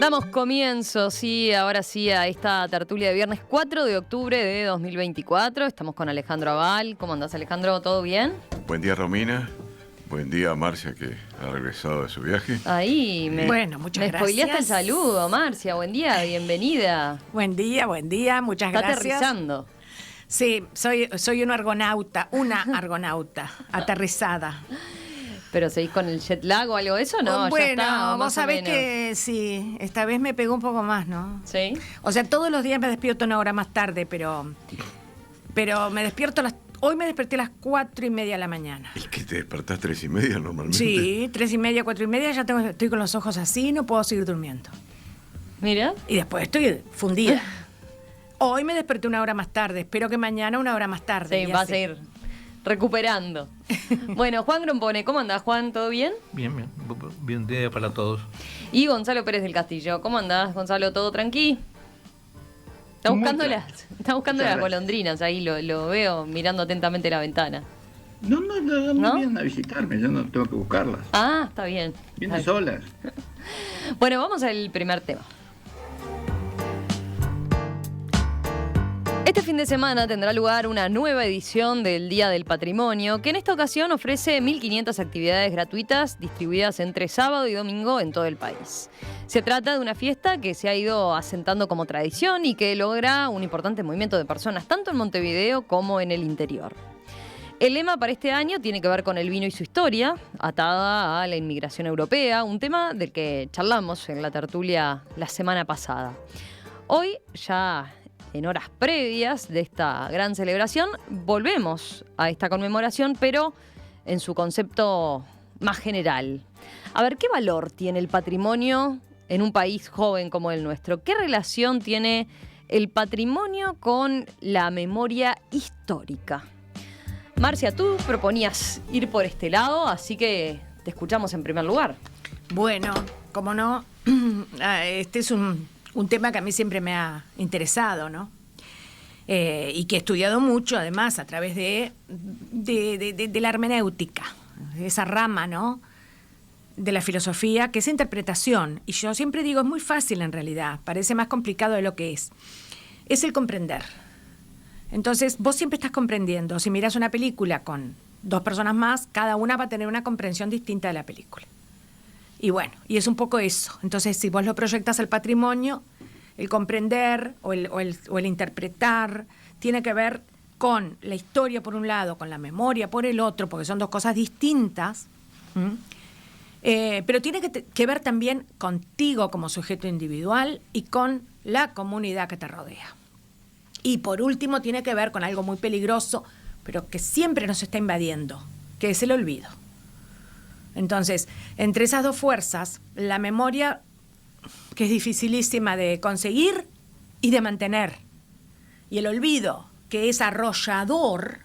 Damos comienzo, ahora sí, a esta tertulia de viernes 4 de octubre de 2024. Estamos con Alejandro Aval. ¿Cómo andás, Alejandro? ¿Todo bien? Buen día, Romina. Buen día, Marcia, que ha regresado de su viaje. Ahí, muchas gracias. Me spoileaste el saludo, Marcia. Buen día, bienvenida. Buen día, muchas Está gracias. aterrizando. Sí, soy una argonauta aterrizada. ¿Pero seguís con el jet lag o algo de eso? No, bueno, ya está, vos sabés que sí, esta vez me pegó un poco más, ¿no? Sí. O sea, todos los días me despierto una hora más tarde, pero me despierto hoy me desperté a las 4:30 de la mañana. ¿Y que te despertás 3:30 normalmente? Sí, 3:30, 4:30, ya estoy con los ojos así, no puedo seguir durmiendo. Mira. Y después estoy fundida. Hoy me desperté una hora más tarde, espero que mañana una hora más tarde. Sí, va a seguir recuperando. Bueno, Juan Grompone, ¿cómo andás, Juan? ¿Todo bien? Bien. Bien día para todos. Y Gonzalo Pérez del Castillo, ¿cómo andás, Gonzalo? ¿Todo tranqui? Está buscando las golondrinas, ahí lo veo mirando atentamente la ventana. No, vienen a visitarme, yo no tengo que buscarlas. Ah, está bien. Vienen solas. Bueno, vamos al primer tema. Este fin de semana tendrá lugar una nueva edición del Día del Patrimonio, que en esta ocasión ofrece 1.500 actividades gratuitas distribuidas entre sábado y domingo en todo el país. Se trata de una fiesta que se ha ido asentando como tradición y que logra un importante movimiento de personas, tanto en Montevideo como en el interior. El lema para este año tiene que ver con el vino y su historia, atada a la inmigración europea, un tema del que charlamos en la tertulia la semana pasada. Hoy, ya en horas previas de esta gran celebración, volvemos a esta conmemoración, pero en su concepto más general. A ver, ¿qué valor tiene el patrimonio en un país joven como el nuestro? ¿Qué relación tiene el patrimonio con la memoria histórica? Marcia, tú proponías ir por este lado, así que te escuchamos en primer lugar. Bueno, como no, este es un tema que a mí siempre me ha interesado, ¿no? Y que he estudiado mucho, además, a través de la hermenéutica, esa rama, ¿no?, de la filosofía, que es interpretación. Y yo siempre digo, es muy fácil en realidad, parece más complicado de lo que es. Es el comprender. Entonces, vos siempre estás comprendiendo. Si miras una película con dos personas más, cada una va a tener una comprensión distinta de la película. Y bueno, y es un poco eso. Entonces, si vos lo proyectas al patrimonio, el comprender o el interpretar tiene que ver con la historia por un lado, con la memoria por el otro, porque son dos cosas distintas, pero tiene que ver también contigo como sujeto individual y con la comunidad que te rodea. Y por último tiene que ver con algo muy peligroso, pero que siempre nos está invadiendo, que es el olvido. Entonces, entre esas dos fuerzas, la memoria, que es dificilísima de conseguir y de mantener, y el olvido, que es arrollador,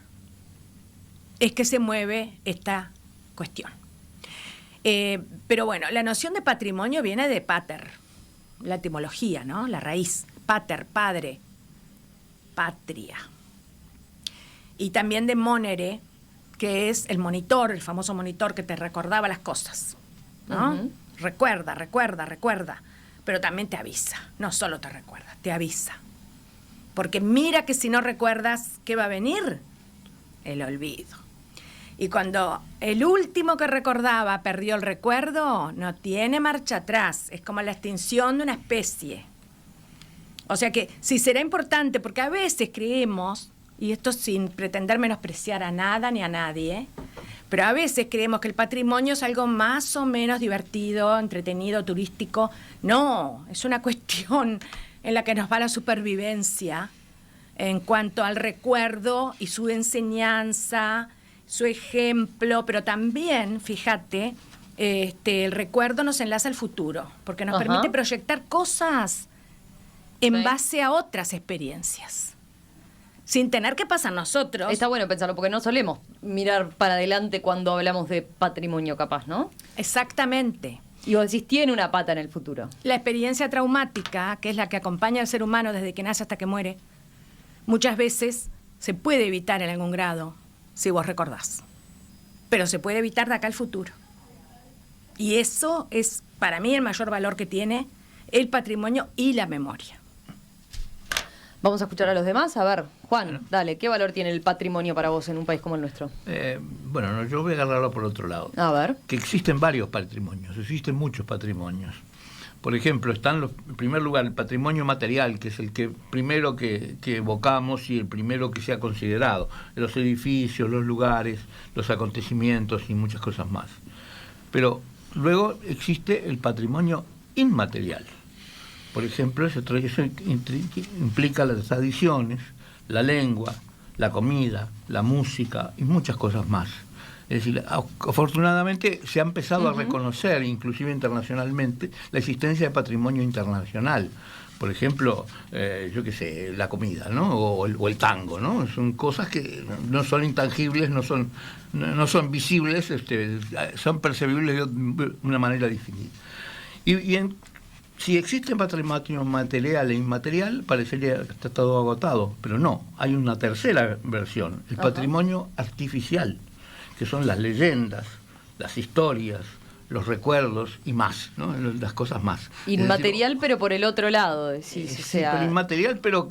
es que se mueve esta cuestión. Pero bueno, la noción de patrimonio viene de pater, la etimología, ¿no?, la raíz, pater, padre, patria. Y también de monere, que es el monitor, el famoso monitor que te recordaba las cosas, ¿no? Uh-huh. Recuerda, pero también te avisa, no solo te recuerda, te avisa. Porque mira que si no recuerdas, ¿qué va a venir? El olvido. Y cuando el último que recordaba perdió el recuerdo, no tiene marcha atrás, es como la extinción de una especie. O sea que sí será importante, porque a veces creemos, y esto sin pretender menospreciar a nada ni a nadie, pero a veces creemos que el patrimonio es algo más o menos divertido, entretenido, turístico. No, es una cuestión en la que nos va la supervivencia en cuanto al recuerdo y su enseñanza, su ejemplo, pero también, fíjate, el recuerdo nos enlaza al futuro, porque nos permite proyectar cosas en base a otras experiencias, sin tener que pasar nosotros. Está bueno pensarlo, porque no solemos mirar para adelante cuando hablamos de patrimonio, capaz, ¿no? Exactamente. Y vos decís, tiene una pata en el futuro. La experiencia traumática, que es la que acompaña al ser humano desde que nace hasta que muere, muchas veces se puede evitar en algún grado, si vos recordás. Pero se puede evitar de acá al futuro. Y eso es, para mí, el mayor valor que tiene el patrimonio y la memoria. Vamos a escuchar a los demás. A ver, Juan, dale, ¿qué valor tiene el patrimonio para vos en un país como el nuestro? Bueno, no, yo voy a agarrarlo por otro lado. A ver. Que existen varios patrimonios, existen muchos patrimonios. Por ejemplo, en primer lugar, el patrimonio material, que es el que primero que evocamos y el primero que se ha considerado. Los edificios, los lugares, los acontecimientos y muchas cosas más. Pero luego existe el patrimonio inmaterial. Por ejemplo, eso implica las tradiciones, la lengua, la comida, la música y muchas cosas más. Es decir, afortunadamente se ha empezado a reconocer, inclusive internacionalmente, la existencia de patrimonio internacional. Por ejemplo, yo qué sé, la comida, ¿no? O el tango, ¿no? Son cosas que no son intangibles, no son visibles, son percibibles de una manera distinta. Si existe patrimonio material e inmaterial, parecería que está todo agotado, pero no, hay una tercera versión, el patrimonio artificial, que son las leyendas, las historias, los recuerdos y más, ¿no? Las cosas más. Inmaterial, pero por el otro lado, decís, o sea... pero inmaterial, pero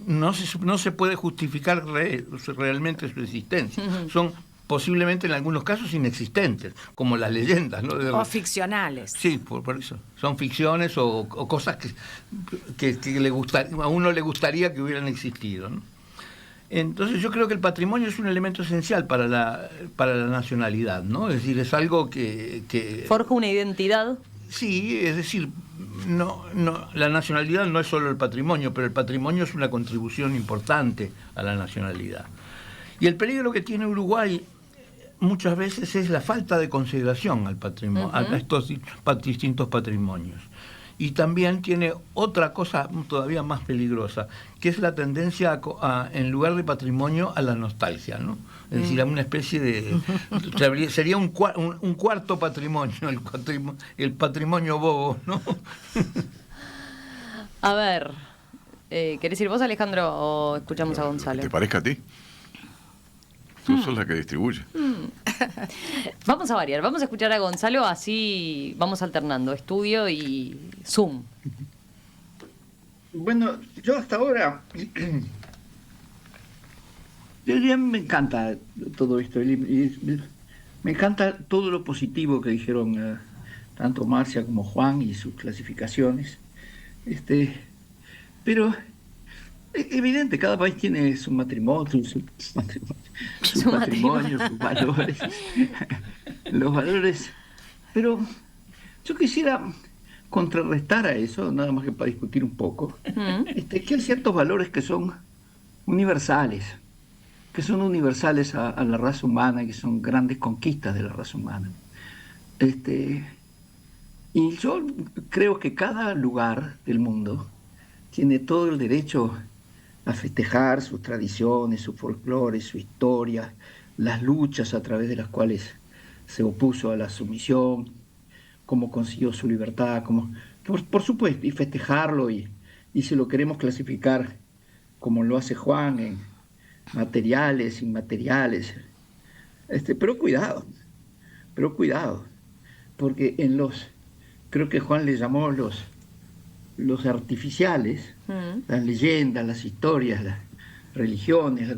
no se puede justificar realmente su existencia. Son posiblemente en algunos casos inexistentes, como las leyendas, ¿no? O ficcionales. Sí, por eso. Son ficciones o cosas que a uno le gustaría que hubieran existido, ¿no? Entonces yo creo que el patrimonio es un elemento esencial para la nacionalidad, ¿no? Es decir, es algo que forja una identidad. Sí, es decir, la nacionalidad no es solo el patrimonio, pero el patrimonio es una contribución importante a la nacionalidad. Y el peligro que tiene Uruguay muchas veces es la falta de consideración al patrimonio, a estos distintos patrimonios. Y también tiene otra cosa todavía más peligrosa, que es la tendencia en lugar de patrimonio, a la nostalgia, ¿no? Es decir, a una especie de... sería un cuarto patrimonio, el patrimonio bobo, ¿no? A ver, ¿querés ir vos, Alejandro, o escuchamos a Gonzalo? ¿Te parezca a ti? Tú sos la que distribuye. Vamos a variar, vamos a escuchar a Gonzalo, así vamos alternando estudio y Zoom. Bueno, yo hasta ahora, ya me encanta todo esto, y me encanta todo lo positivo que dijeron tanto Marcia como Juan y sus clasificaciones. Pero es evidente, cada país tiene su patrimonio, sus valores, los valores. Pero yo quisiera contrarrestar a eso, nada más que para discutir un poco, que hay ciertos valores que son universales, a la raza humana, que son grandes conquistas de la raza humana. Y yo creo que cada lugar del mundo tiene todo el derecho a festejar sus tradiciones, su folclore, su historia, las luchas a través de las cuales se opuso a la sumisión, cómo consiguió su libertad, por supuesto, y festejarlo, y si lo queremos clasificar como lo hace Juan, en materiales, inmateriales, pero cuidado, porque creo que Juan le llamó los artificiales, las leyendas, las historias, las religiones,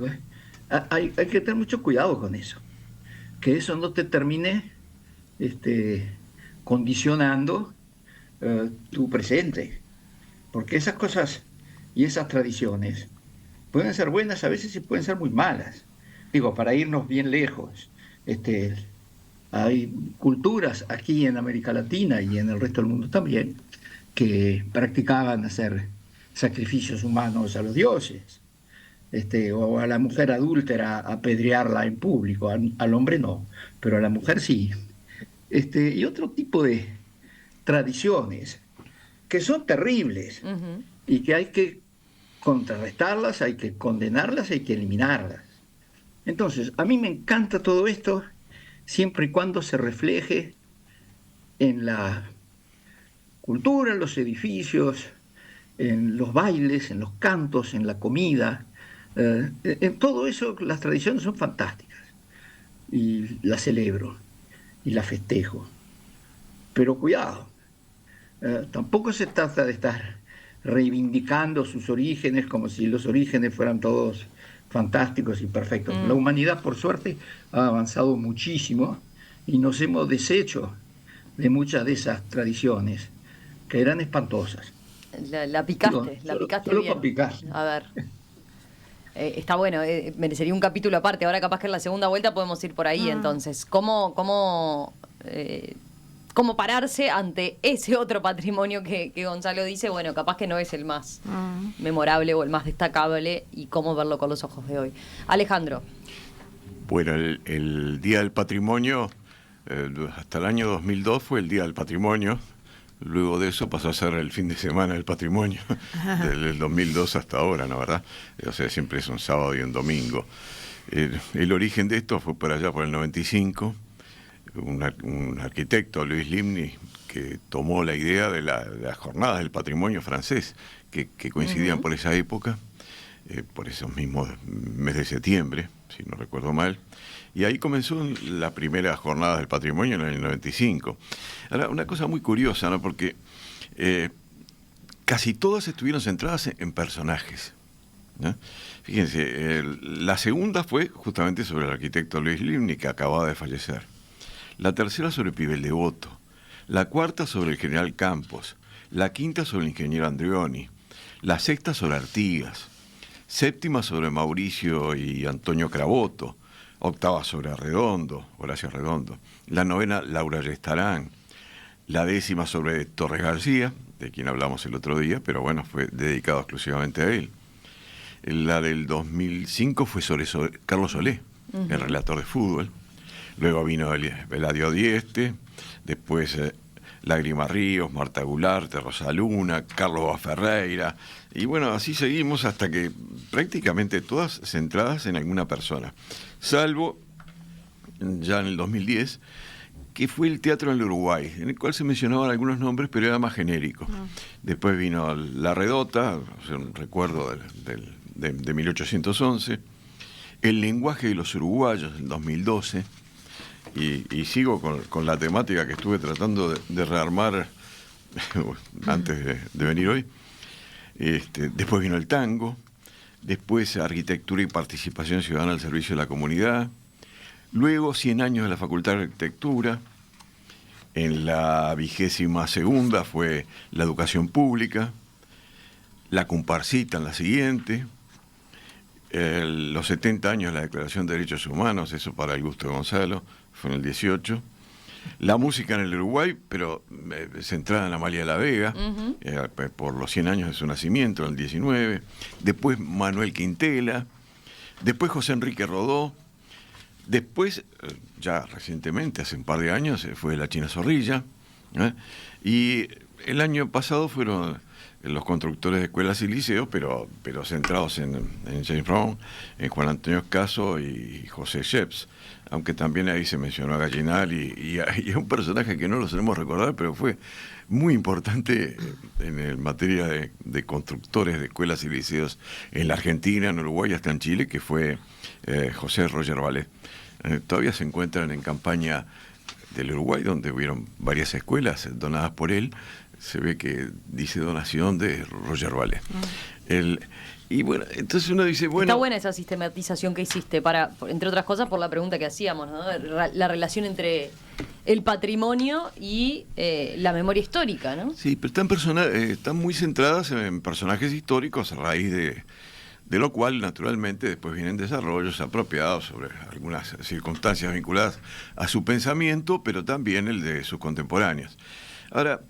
hay que tener mucho cuidado con eso, que eso no te termine condicionando tu presente, porque esas cosas y esas tradiciones pueden ser buenas a veces y pueden ser muy malas. Digo, para irnos bien lejos, hay culturas aquí en América Latina y en el resto del mundo también que practicaban hacer sacrificios humanos a los dioses, o a la mujer adúltera apedrearla en público, al hombre no, pero a la mujer sí. Y otro tipo de tradiciones que son terribles y que hay que contrarrestarlas, hay que condenarlas, hay que eliminarlas. Entonces, a mí me encanta todo esto siempre y cuando se refleje en la cultura, en los edificios, en los bailes, en los cantos, en la comida. En todo eso las tradiciones son fantásticas y las celebro y las festejo. Pero cuidado, tampoco se trata de estar reivindicando sus orígenes como si los orígenes fueran todos fantásticos y perfectos. La humanidad, por suerte, ha avanzado muchísimo y nos hemos deshecho de muchas de esas tradiciones que eran espantosas. La picaste, la picaste solo bien. para picar. A ver. Está bueno, merecería un capítulo aparte. Ahora capaz que en la segunda vuelta podemos ir por ahí. Entonces, ¿cómo pararse ante ese otro patrimonio que Gonzalo dice? Bueno, capaz que no es el más memorable o el más destacable, y cómo verlo con los ojos de hoy. Alejandro. Bueno, el Día del Patrimonio, hasta el año 2002 fue el Día del Patrimonio. Luego de eso pasó a ser el fin de semana del patrimonio, desde el 2002 hasta ahora, ¿no, verdad? O sea, siempre es un sábado y un domingo. El origen de esto fue por allá por el 95, un arquitecto, Louis Limny, que tomó la idea de las jornadas del patrimonio francés, que coincidían por esa época, por esos mismos meses de septiembre, si no recuerdo mal. Y ahí comenzó la primera jornada del patrimonio en el año 95. Ahora, una cosa muy curiosa, ¿no? Porque casi todas estuvieron centradas en personajes, ¿no? Fíjense, la segunda fue justamente sobre el arquitecto Louis Limny, que acababa de fallecer. La tercera sobre Pibel Devoto. La cuarta sobre el general Campos. La quinta sobre el ingeniero Andreoni. La sexta sobre Artigas. Séptima sobre Mauricio y Antonio Craboto. Octava sobre Horacio Redondo. La novena, Laura Restarán. La décima sobre Torres García, de quien hablamos el otro día, pero bueno, fue dedicado exclusivamente a él. La del 2005 fue sobre Carlos Solé, el relator de fútbol. Luego vino Eladio Dieste, después Lágrima Ríos, Marta Gularte, Rosa Luna, Carlos Ferreira, y bueno, así seguimos hasta que prácticamente todas centradas en alguna persona, salvo ya en el 2010, que fue el Teatro en el Uruguay, en el cual se mencionaban algunos nombres, pero era más genérico. Después vino La Redota, o sea, un recuerdo de 1811, El lenguaje de los uruguayos, en 2012, y sigo con la temática que estuve tratando de rearmar antes de venir hoy. Después vino el tango, después Arquitectura y Participación Ciudadana al Servicio de la Comunidad, luego 100 años de la Facultad de Arquitectura, en la 22ª fue la Educación Pública, la Comparsita en la siguiente, los 70 años de la Declaración de Derechos Humanos, eso para el gusto de Gonzalo, fue en el 18. La música en el Uruguay, pero centrada en Amalia la Vega, por los 100 años de su nacimiento, en el 19. Después Manuel Quintela, después José Enrique Rodó, después, ya recientemente, hace un par de años, fue La China Zorrilla, y el año pasado fueron los constructores de escuelas y liceos, pero centrados en James Brown, en Juan Antonio Escaso y José Sheps, aunque también ahí se mencionó a Gallinal y a un personaje que no lo solemos recordar, pero fue muy importante en materia de constructores de escuelas y liceos en la Argentina, en Uruguay, hasta en Chile, que fue José Roger Vallet. Todavía se encuentran en campaña del Uruguay, donde hubieron varias escuelas donadas por él. Se ve que dice donación de Roger Vallet. Y bueno, entonces uno dice, bueno... Está buena esa sistematización que hiciste, entre otras cosas por la pregunta que hacíamos, ¿no? La relación entre el patrimonio y la memoria histórica, ¿no? Sí, pero están muy centradas en personajes históricos, a raíz de lo cual, naturalmente, después vienen desarrollos apropiados sobre algunas circunstancias vinculadas a su pensamiento, pero también el de sus contemporáneos. Ahora...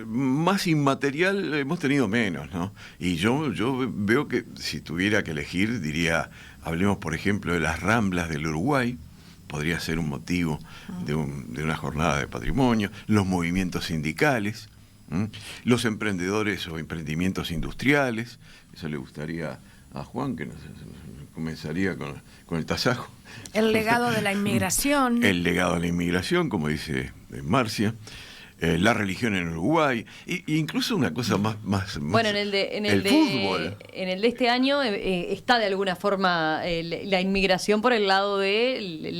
más inmaterial hemos tenido menos, ¿no? Y yo veo que si tuviera que elegir, diría, hablemos por ejemplo de las Ramblas del Uruguay, podría ser un motivo de una jornada de patrimonio, los movimientos sindicales, los emprendedores o emprendimientos industriales, eso le gustaría a Juan, que comenzaría con el tasajo. El legado de la inmigración. El legado de la inmigración, como dice Marcia. la religión en Uruguay, y incluso una cosa más bueno, el fútbol. En el de este año está de alguna forma la inmigración por el lado de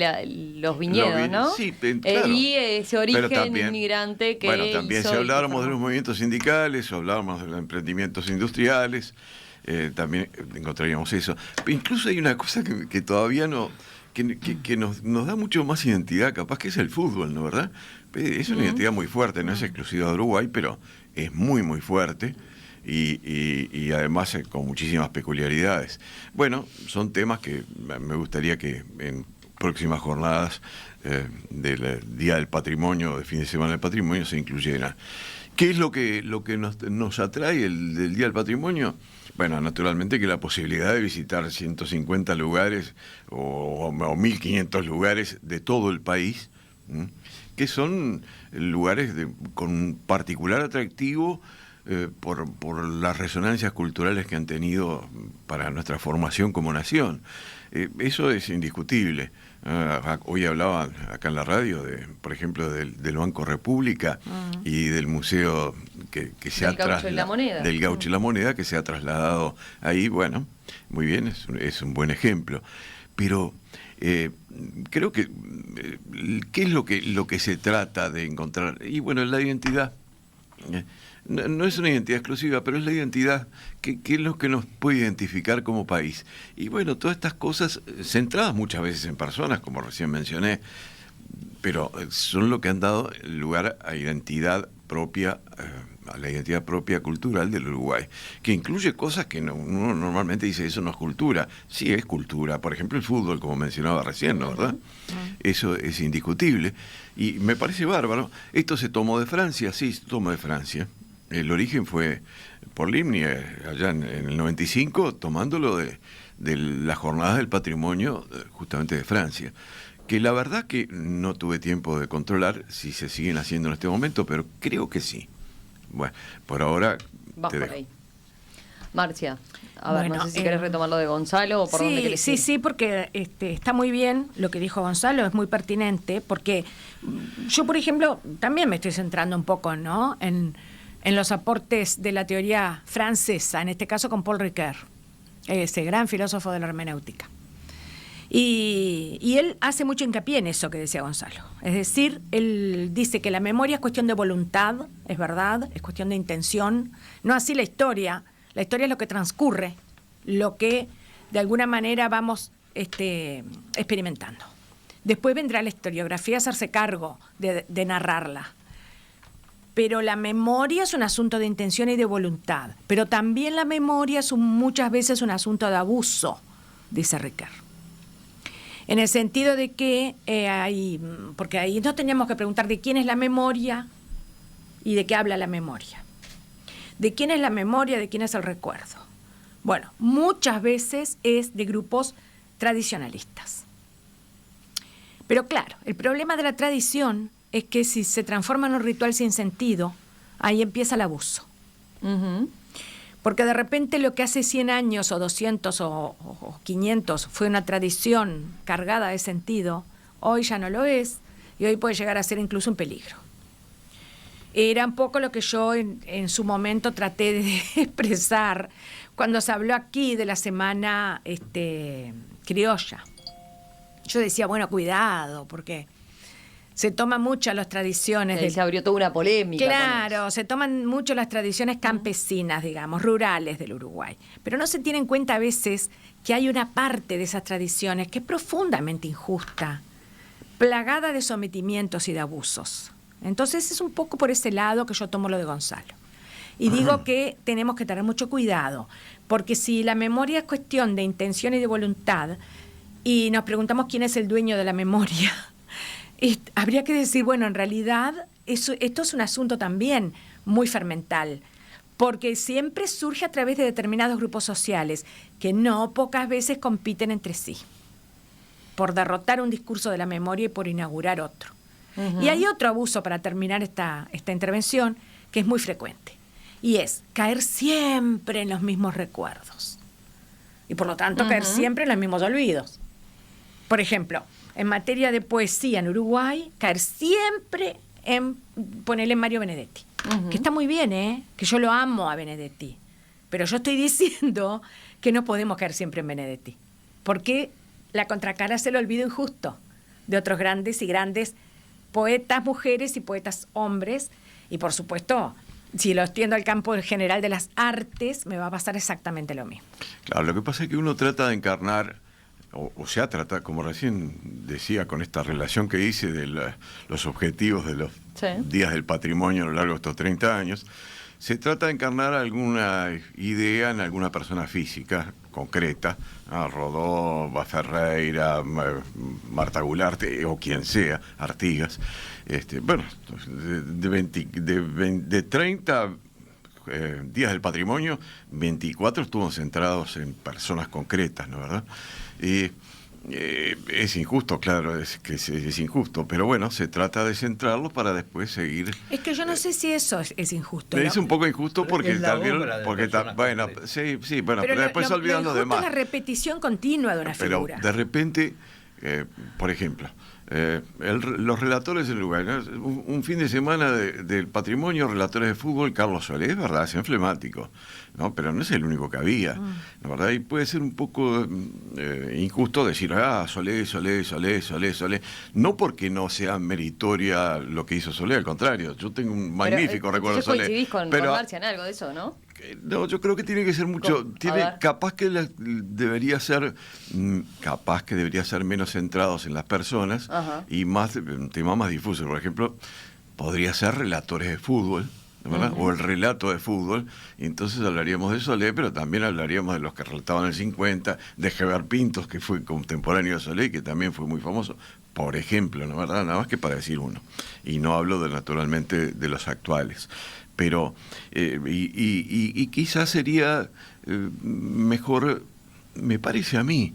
los viñedos, ¿no? Sí, claro. Y ese origen también, inmigrante que bueno, también hizo si habláramos de los movimientos sindicales, o hablábamos de los emprendimientos industriales, también encontraríamos eso. Pero incluso hay una cosa que todavía no... Que nos da mucho más identidad, capaz, que es el fútbol, ¿no? ¿Verdad? Es una identidad muy fuerte, no es exclusiva de Uruguay, pero es muy, muy fuerte y además con muchísimas peculiaridades. Bueno, son temas que me gustaría que en próximas jornadas del Día del Patrimonio, de fin de semana del Patrimonio, se incluyeran. ¿Qué es lo que nos atrae del Día del Patrimonio? Bueno, naturalmente que la posibilidad de visitar 150 lugares o 1.500 lugares de todo el país, que son lugares con particular atractivo por las resonancias culturales que han tenido para nuestra formación como nación. Eso es indiscutible. Hoy hablaba acá en la radio, por ejemplo, del Banco República y del museo que se del Gaucho y la Moneda. Del Gaucho y la Moneda, que se ha trasladado ahí. Bueno, muy bien, es un buen ejemplo. Pero creo que ¿qué es lo que se trata de encontrar? Y bueno, la identidad. No es una identidad exclusiva, pero es la identidad que es lo que nos puede identificar como país. Y bueno, todas estas cosas centradas muchas veces en personas, como recién mencioné, pero son lo que han dado lugar a identidad propia, a la identidad propia cultural del Uruguay, que incluye cosas que uno normalmente dice, eso no es cultura. Sí, es cultura. Por ejemplo, el fútbol, como mencionaba recién, ¿no? ¿Verdad? Eso es indiscutible. Y me parece bárbaro. Esto se tomó de Francia, sí, se tomó de Francia. El origen fue por Limni, allá en el 95, tomándolo de las jornadas del patrimonio justamente de Francia. Que la verdad que no tuve tiempo de controlar si se siguen haciendo en este momento, pero creo que sí. Bueno, por ahora vas te por dejo. ahí. Marcia, a ver, Bueno, no sé si querés retomar lo de Gonzalo o por dónde querés ir. Sí, porque está muy bien lo que dijo Gonzalo, es muy pertinente, porque yo, por ejemplo, también me estoy centrando un poco, ¿no?, en los aportes de la teoría francesa, en este caso con Paul Ricoeur, ese gran filósofo de la hermenéutica. Y él hace mucho hincapié en eso que decía Gonzalo. Es decir, él dice que la memoria es cuestión de voluntad, es verdad, es cuestión de intención, no así la historia. La historia es lo que transcurre, lo que de alguna manera vamos experimentando. Después vendrá la historiografía a hacerse cargo de narrarla. Pero la memoria es un asunto de intención y de voluntad. Pero también la memoria es muchas veces un asunto de abuso, dice Ricoeur. En el sentido de que porque ahí no teníamos que preguntar de quién es la memoria y de qué habla la memoria. ¿De quién es la memoria? ¿De quién es el recuerdo? Bueno, muchas veces es de grupos tradicionalistas. Pero claro, el problema de la tradición es que si se transforma en un ritual sin sentido, ahí empieza el abuso. Uh-huh. Porque de repente lo que hace 100 años o 200 o 500 fue una tradición cargada de sentido, hoy ya no lo es y hoy puede llegar a ser incluso un peligro. Era un poco lo que yo en su momento traté de expresar cuando se habló aquí de la semana criolla. Yo decía, bueno, cuidado, porque se toman mucho las tradiciones. Se abrió toda una polémica. Claro, se toman mucho las tradiciones campesinas, digamos, rurales del Uruguay. Pero no se tiene en cuenta a veces que hay una parte de esas tradiciones que es profundamente injusta, plagada de sometimientos y de abusos. Entonces es un poco por ese lado que yo tomo lo de Gonzalo. Y digo que tenemos que tener mucho cuidado, porque si la memoria es cuestión de intención y de voluntad, y nos preguntamos quién es el dueño de la memoria, habría que decir, bueno, en realidad esto es un asunto también muy fermental, porque siempre surge a través de determinados grupos sociales que no pocas veces compiten entre sí por derrotar un discurso de la memoria y por inaugurar otro. Uh-huh. Y hay otro abuso, para terminar esta intervención, que es muy frecuente, y es caer siempre en los mismos recuerdos y por lo tanto caer siempre en los mismos olvidos. Por ejemplo, en materia de poesía en Uruguay, caer siempre en ponerle Mario Benedetti. Que está muy bien, que yo lo amo a Benedetti. Pero yo estoy diciendo que no podemos caer siempre en Benedetti. Porque la contracara es el olvido injusto de otros grandes y grandes poetas mujeres y poetas hombres. Y por supuesto, si lo extiendo al campo general de las artes, me va a pasar exactamente lo mismo. Claro, lo que pasa es que uno trata de encarnar, o sea, trata, como recién decía, con esta relación que hice de los objetivos de los días del patrimonio a lo largo de estos 30 años, se trata de encarnar alguna idea en alguna persona física concreta, Rodó, Ferreira, Marta Gularte o quien sea, Artigas. Bueno, de 30 días del patrimonio, 24 estuvo centrados en personas concretas, ¿no, verdad? Es injusto, claro, es injusto, pero bueno, se trata de centrarlo para después seguir. Es que yo no sé si eso es injusto. Es un poco injusto porque bueno, sí, bueno, pero después se olvidan los demás. Es la repetición continua de una figura. Pero de repente, por ejemplo, los relatores del lugar, ¿no? Un fin de semana del patrimonio, relatores de fútbol, Carlos Solé, es verdad, es emblemático, ¿no? Pero no es el único que había, la verdad, y puede ser un poco injusto decir, Solé, no porque no sea meritoria lo que hizo Solé, al contrario, yo tengo un magnífico recuerdo de Solé. Coincidís con Marcia en algo de eso, ¿no? No, yo creo que tiene que ser mucho, capaz que debería ser menos centrados en las personas y más un tema más difuso. Por ejemplo, podría ser relatores de fútbol, ¿verdad? O el relato de fútbol, y entonces hablaríamos de Solé, pero también hablaríamos de los que relataban el 50, de Geber Pintos, que fue contemporáneo de Solé, que también fue muy famoso, por ejemplo, ¿no, verdad? Nada más que para decir uno. Y no hablo naturalmente de los actuales. Pero, y quizás sería mejor, me parece a mí,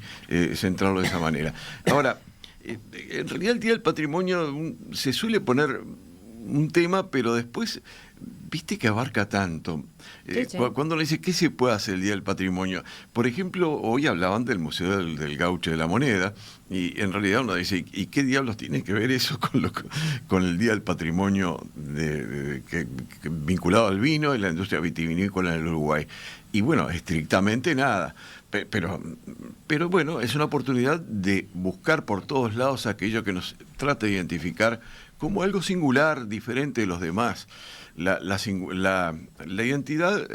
centrarlo de esa manera. Ahora, en realidad el Día del Patrimonio se suele poner un tema, pero después, viste que abarca tanto. Sí. Cuando uno dice, ¿qué se puede hacer el Día del Patrimonio? Por ejemplo, hoy hablaban del Museo del Gaucho de la Moneda, y en realidad uno dice, ¿y qué diablos tiene que ver eso con el Día del Patrimonio vinculado al vino y la industria vitivinícola en el Uruguay? Y bueno, estrictamente nada. Pero bueno, es una oportunidad de buscar por todos lados aquello que nos trata de identificar como algo singular, diferente de los demás. La identidad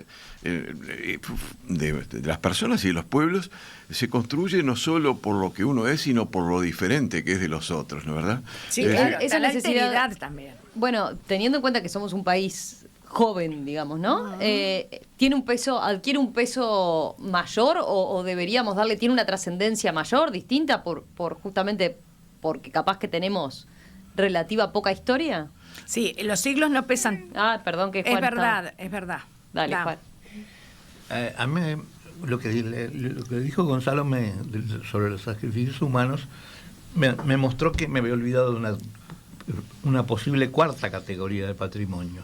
de las personas y de los pueblos se construye no solo por lo que uno es, sino por lo diferente que es de los otros, ¿no es verdad? Sí, claro, esa necesidad también. Bueno, teniendo en cuenta que somos un país joven, digamos, ¿no? ¿Adquiere un peso mayor o deberíamos tiene una trascendencia mayor, distinta, por justamente porque capaz que tenemos relativa poca historia? Sí, los siglos no pesan. Perdón, que Juan es verdad. Dale, Juan. A mí lo que dijo Gonzalo sobre los sacrificios humanos me mostró que me había olvidado de una posible cuarta categoría de patrimonio.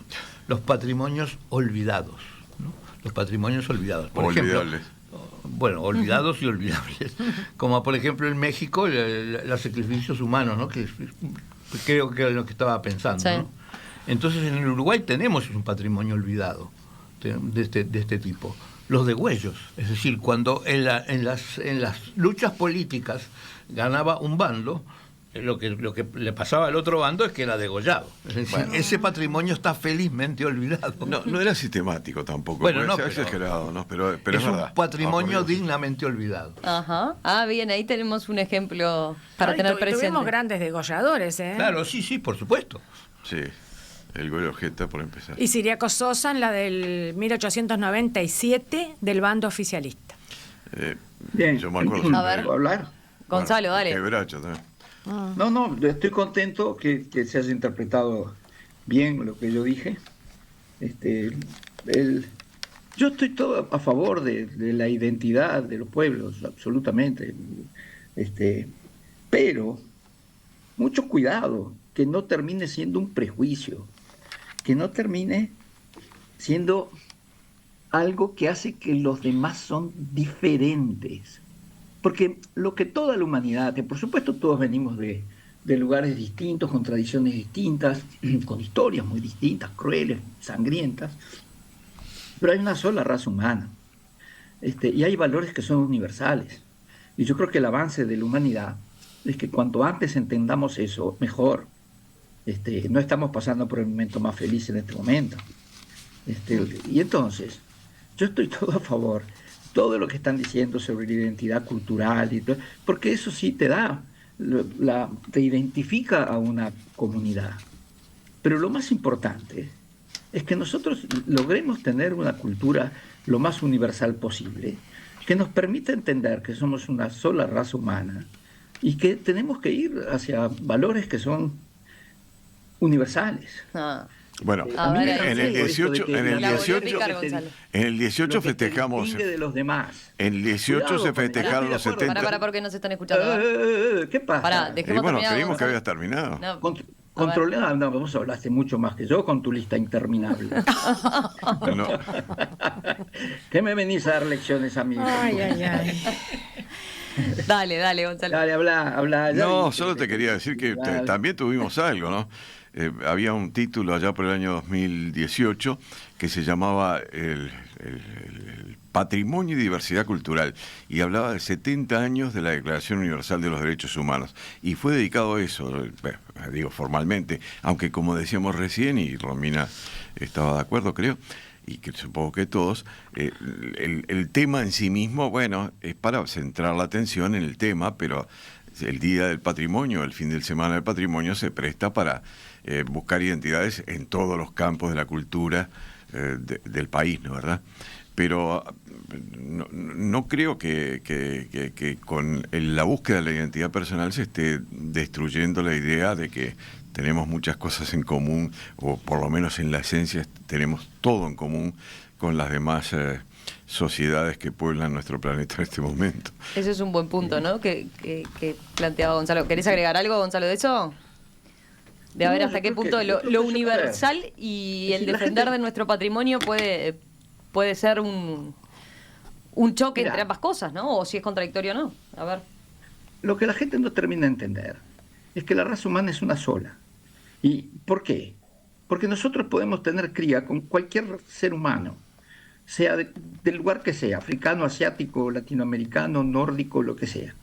Los patrimonios olvidados, ¿no? Los patrimonios olvidados. Por ejemplo, bueno, olvidados y olvidables. Como por ejemplo en México, los sacrificios humanos, ¿no? Que creo que era lo que estaba pensando, sí. ¿No? Entonces en el Uruguay tenemos un patrimonio olvidado de este tipo. Los degüellos, es decir, cuando en las luchas políticas ganaba un bando, lo que le pasaba al otro bando es que era degollado. Es decir, ese patrimonio está felizmente olvidado. No era sistemático tampoco. Bueno, no, exagerado, ¿no? Pero es verdad. Un patrimonio dignamente olvidado. Ajá. Bien, ahí tenemos un ejemplo para tener presente. Tuvimos grandes degolladores, ¿eh? Claro, sí, por supuesto. Sí, el Goyo Jeta, por empezar. Y Ciriaco Sosa en la del 1897 del bando oficialista. Bien, yo me acuerdo. ¿Puedo hablar? Gonzalo, dale. Quebracho también. No, estoy contento que se haya interpretado bien lo que yo dije. Yo estoy todo a favor de la identidad de los pueblos, absolutamente. Pero mucho cuidado, que no termine siendo un prejuicio, que no termine siendo algo que hace que los demás son diferentes. Porque lo que toda la humanidad, que por supuesto todos venimos de de lugares distintos, con tradiciones distintas, con historias muy distintas, crueles, sangrientas, pero hay una sola raza humana, y hay valores que son universales. Y yo creo que el avance de la humanidad es que cuanto antes entendamos eso, mejor. No estamos pasando por el momento más feliz en este momento. Y entonces, yo estoy todo a favor, todo lo que están diciendo sobre la identidad cultural, y todo, porque eso sí te da, te identifica a una comunidad. Pero lo más importante es que nosotros logremos tener una cultura lo más universal posible, que nos permita entender que somos una sola raza humana y que tenemos que ir hacia valores que son universales. Bueno, en el 18 festejamos. De los demás. En el 18 se festejaron los 70. Para, porque nos están escuchando. ¿Qué pasa? Pará, dejemos bueno, terminar, creímos que Gonzalo. habías terminado. No. No, vos hablaste mucho más que yo con tu lista interminable. No. ¿Qué me venís a dar lecciones a mí? Ay. Dale, Gonzalo. Dale, habla. No, solo te quería decir que también tuvimos algo, ¿no? Había un título allá por el año 2018 que se llamaba el Patrimonio y Diversidad Cultural, y hablaba de 70 años de la Declaración Universal de los Derechos Humanos, y fue dedicado a eso, digo formalmente, aunque como decíamos recién, y Romina estaba de acuerdo creo, y que supongo que todos, el tema en sí mismo, bueno, es para centrar la atención en el tema, pero el Día del Patrimonio, el fin de semana del patrimonio, se presta para buscar identidades en todos los campos de la cultura del país, ¿no? ¿Verdad? Pero no creo que con la búsqueda de la identidad personal se esté destruyendo la idea de que tenemos muchas cosas en común, o por lo menos en la esencia tenemos todo en común con las demás sociedades que pueblan nuestro planeta en este momento. Ese es un buen punto, ¿no? Que planteaba Gonzalo. ¿Querés agregar algo, Gonzalo, de eso? De a ver hasta qué punto lo universal y el defender de nuestro patrimonio puede ser un choque entre ambas cosas, ¿no? O si es contradictorio o no. A ver. Lo que la gente no termina de entender es que la raza humana es una sola. ¿Y por qué? Porque nosotros podemos tener cría con cualquier ser humano, sea del lugar que sea, africano, asiático, latinoamericano, nórdico, lo que sea.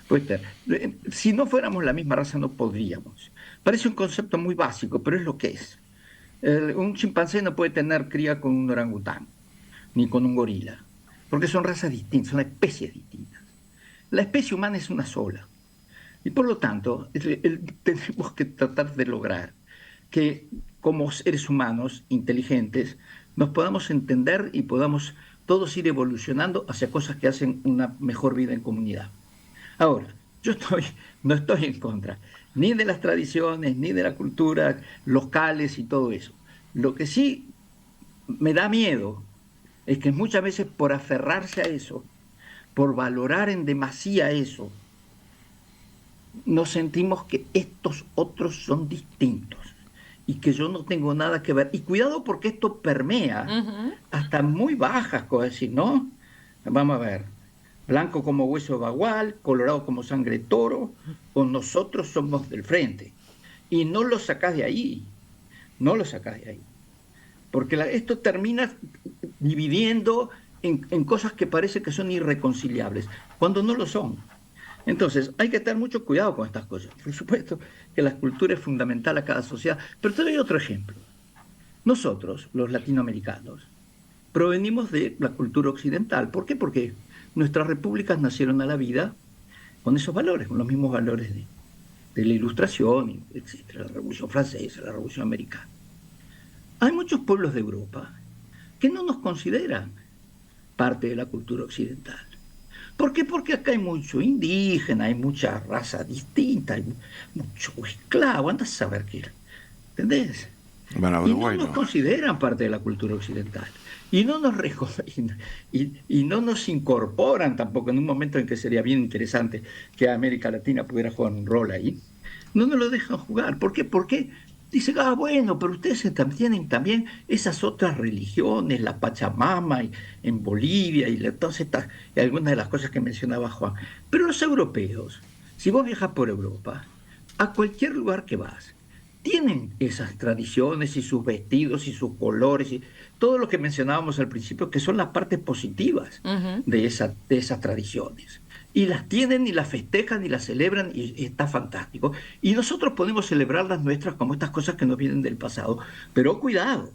Pues, si no fuéramos la misma raza no podríamos. Parece un concepto muy básico, pero es lo que es. Un chimpancé no puede tener cría con un orangután, ni con un gorila, porque son razas distintas, son especies distintas. La especie humana es una sola. Y por lo tanto, tenemos que tratar de lograr que como seres humanos inteligentes nos podamos entender y podamos todos ir evolucionando hacia cosas que hacen una mejor vida en comunidad. Ahora, yo no estoy en contra ni de las tradiciones, ni de la cultura locales y todo eso. Lo que sí me da miedo es que muchas veces por aferrarse a eso, por valorar en demasía eso, nos sentimos que estos otros son distintos y que yo no tengo nada que ver. Y cuidado porque esto permea hasta muy bajas cosas, decir, ¿no? Vamos a ver, blanco como hueso de bagual, colorado como sangre de toro, o nosotros somos del frente. Y no lo sacás de ahí, porque esto termina dividiendo en cosas que parece que son irreconciliables, cuando no lo son. Entonces, hay que tener mucho cuidado con estas cosas. Por supuesto que la cultura es fundamental a cada sociedad, pero te doy otro ejemplo. Nosotros, los latinoamericanos, provenimos de la cultura occidental. ¿Por qué? Porque nuestras repúblicas nacieron a la vida con esos valores, con los mismos valores de la Ilustración, etc., la Revolución Francesa, la Revolución Americana. Hay muchos pueblos de Europa que no nos consideran parte de la cultura occidental. ¿Por qué? Porque acá hay mucho indígena, hay mucha raza distinta, hay mucho esclavo, anda a saber qué. ¿Entendés? Bueno, y no nos consideran parte de la cultura occidental. Y no nos incorporan tampoco en un momento en que sería bien interesante que América Latina pudiera jugar un rol ahí. No nos lo dejan jugar. ¿Por qué? Porque dicen, bueno, pero ustedes tienen también esas otras religiones, la Pachamama en Bolivia y algunas de las cosas que mencionaba Juan. Pero los europeos, si vos viajas por Europa, a cualquier lugar que vas, tienen esas tradiciones y sus vestidos y sus colores y todo lo que mencionábamos al principio, que son las partes positivas de esas tradiciones. Y las tienen y las festejan y las celebran y está fantástico. Y nosotros podemos celebrar las nuestras como estas cosas que nos vienen del pasado. Pero cuidado,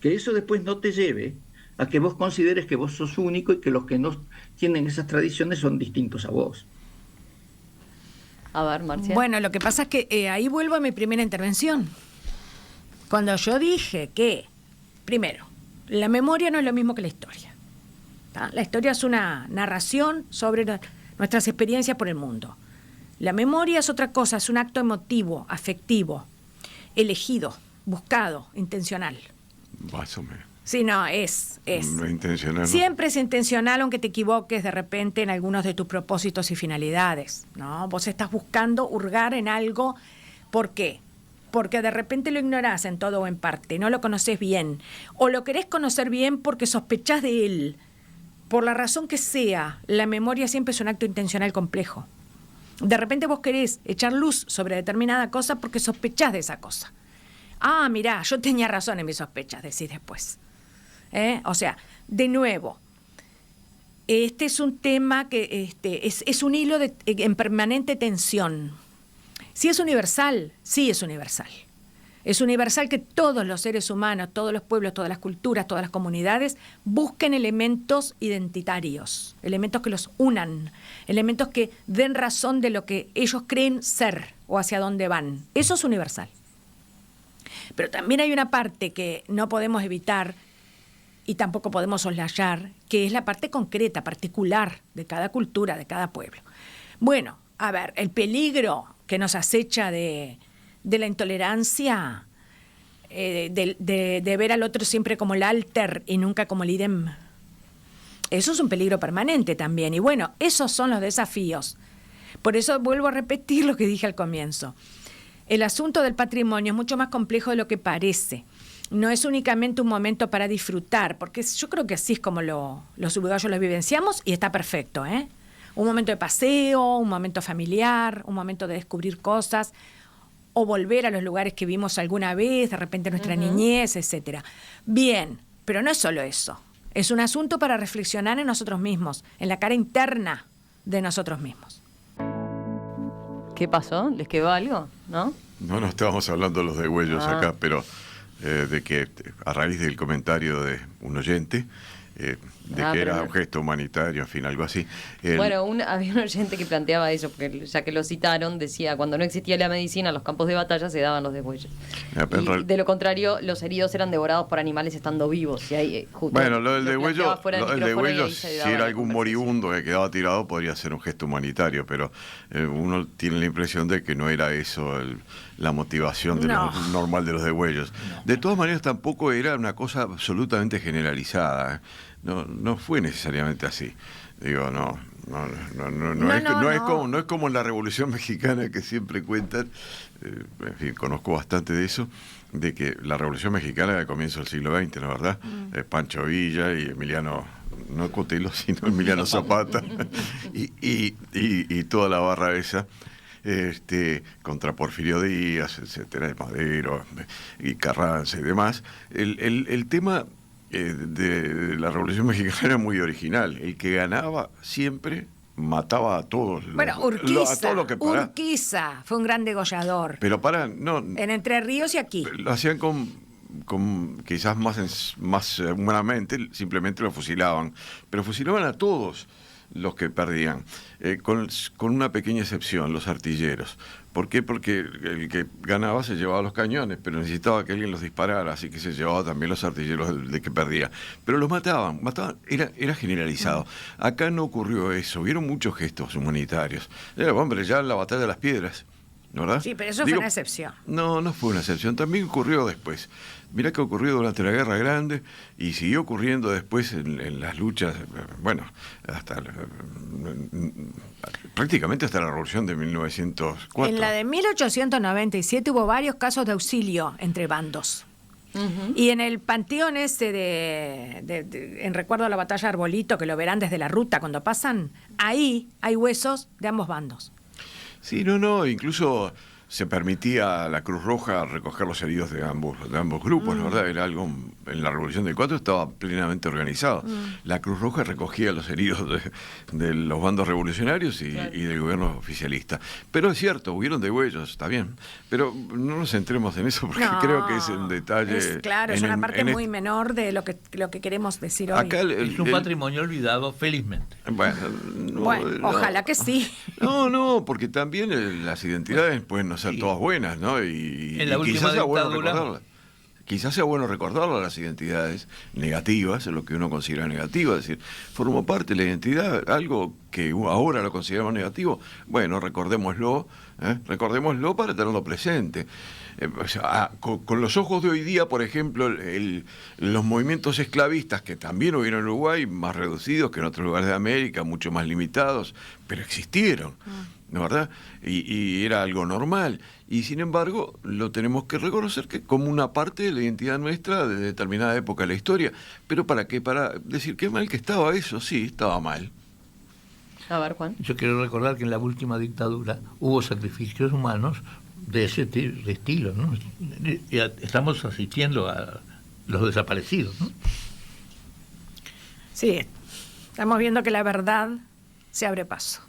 que eso después no te lleve a que vos consideres que vos sos único y que los que no tienen esas tradiciones son distintos a vos. A ver, Marcia. Bueno, lo que pasa es que ahí vuelvo a mi primera intervención. Cuando yo dije que, primero, la memoria no es lo mismo que la historia. ¿Tá? La historia es una narración sobre nuestras experiencias por el mundo. La memoria es otra cosa, es un acto emotivo, afectivo, elegido, buscado, intencional. Más o menos. Sí, no, es. No intencional. ¿No? Siempre es intencional, aunque te equivoques de repente en algunos de tus propósitos y finalidades, ¿no? Vos estás buscando hurgar en algo. ¿Por qué? Porque de repente lo ignorás en todo o en parte, no lo conoces bien. O lo querés conocer bien porque sospechás de él. Por la razón que sea, la memoria siempre es un acto intencional complejo. De repente vos querés echar luz sobre determinada cosa porque sospechás de esa cosa. Ah, mirá, yo tenía razón en mis sospechas, decís después. O sea, de nuevo, este es un tema que es un hilo en permanente tensión. ¿Sí es universal? Sí es universal. Es universal que todos los seres humanos, todos los pueblos, todas las culturas, todas las comunidades busquen elementos identitarios, elementos que los unan, elementos que den razón de lo que ellos creen ser o hacia dónde van. Eso es universal. Pero también hay una parte que no podemos evitar y tampoco podemos soslayar, que es la parte concreta, particular de cada cultura, de cada pueblo. Bueno, a ver, el peligro que nos acecha de la intolerancia, de ver al otro siempre como el alter y nunca como el idem, eso es un peligro permanente también. Y bueno, esos son los desafíos. Por eso vuelvo a repetir lo que dije al comienzo. El asunto del patrimonio es mucho más complejo de lo que parece. No es únicamente un momento para disfrutar, porque yo creo que así es como los uruguayos lo vivenciamos y está perfecto, ¿eh? Un momento de paseo, un momento familiar, un momento de descubrir cosas, o volver a los lugares que vimos alguna vez, de repente nuestra niñez, etcétera. Bien, pero no es solo eso. Es un asunto para reflexionar en nosotros mismos, en la cara interna de nosotros mismos. ¿Qué pasó? ¿Les quedó algo? ¿No? No estábamos hablando de los degüellos acá, pero de que a raíz del comentario de un oyente, de que era un gesto humanitario, en fin, algo así. Bueno, había un oyente que planteaba eso, porque ya que lo citaron, decía, cuando no existía la medicina, en los campos de batalla se daban los degüellos. Y de lo contrario, los heridos eran devorados por animales estando vivos. Y ahí, bueno, lo del degüello, si era algún moribundo que quedaba tirado, podría ser un gesto humanitario, pero uno tiene la impresión de que no era eso la motivación normal de los degüellos. De todas maneras, tampoco era una cosa absolutamente generalizada, ¿eh? No fue necesariamente así. Digo, no es como en la Revolución Mexicana que siempre cuentan, en fin, conozco bastante de eso, de que la Revolución Mexicana era al comienzo del siglo XX, ¿no es verdad? Pancho Villa y Emiliano, no Cotelo, sino Emiliano Zapata, y toda la barra esa, contra Porfirio Díaz, etcétera, Madero y Carranza y demás. El tema de la Revolución Mexicana era muy original. El que ganaba siempre mataba a todos. Bueno, Urquiza fue un gran degollador. Pero en Entre Ríos y aquí. Lo hacían con quizás más humanamente, simplemente lo fusilaban. Pero fusilaban a todos los que perdían, con una pequeña excepción, los artilleros. ¿Por qué? Porque el que ganaba se llevaba los cañones, pero necesitaba que alguien los disparara, así que se llevaba también los artilleros de que perdía. Pero los mataban, era generalizado. Acá no ocurrió eso, vieron muchos gestos humanitarios. Hombre, ya la batalla de las piedras, ¿verdad? Sí, pero eso fue una excepción. No fue una excepción, también ocurrió después. Mirá que ocurrió durante la Guerra Grande y siguió ocurriendo después en las luchas, bueno, prácticamente hasta la Revolución de 1904. En la de 1897 hubo varios casos de auxilio entre bandos. Y en el panteón ese en recuerdo a la batalla de Arbolito, que lo verán desde la ruta cuando pasan, ahí hay huesos de ambos bandos. Sí, incluso se permitía a la Cruz Roja recoger los heridos de ambos grupos, la verdad, era algo, en la Revolución del 4 estaba plenamente organizado. La Cruz Roja recogía los heridos de los bandos revolucionarios y del gobierno oficialista. Pero es cierto, hubieron degüellos, está bien, pero no nos centremos en eso porque creo que es un detalle... Es una parte muy menor de lo que queremos decir hoy. Acá es un patrimonio olvidado, felizmente. Bueno, ojalá que sí. No, porque también las identidades pueden no ser todas buenas, ¿no? Y quizás sea bueno recordarlas. Quizás sea bueno recordarlas, las identidades negativas, lo que uno considera negativo, es decir, formó parte de la identidad, algo que ahora lo consideramos negativo, bueno, recordémoslo para tenerlo presente. Con los ojos de hoy día, por ejemplo, los movimientos esclavistas, que también hubieron en Uruguay, más reducidos que en otros lugares de América, mucho más limitados, pero existieron, ¿no, verdad? Y era algo normal. Y sin embargo, lo tenemos que reconocer que como una parte de la identidad nuestra de determinada época de la historia. ¿Pero para qué? Para decir qué mal que estaba eso, sí, estaba mal. A ver, Juan. Yo quiero recordar que en la última dictadura hubo sacrificios humanos de ese estilo, ¿no? Y estamos asistiendo a los desaparecidos, ¿no? Sí, estamos viendo que la verdad se abre paso.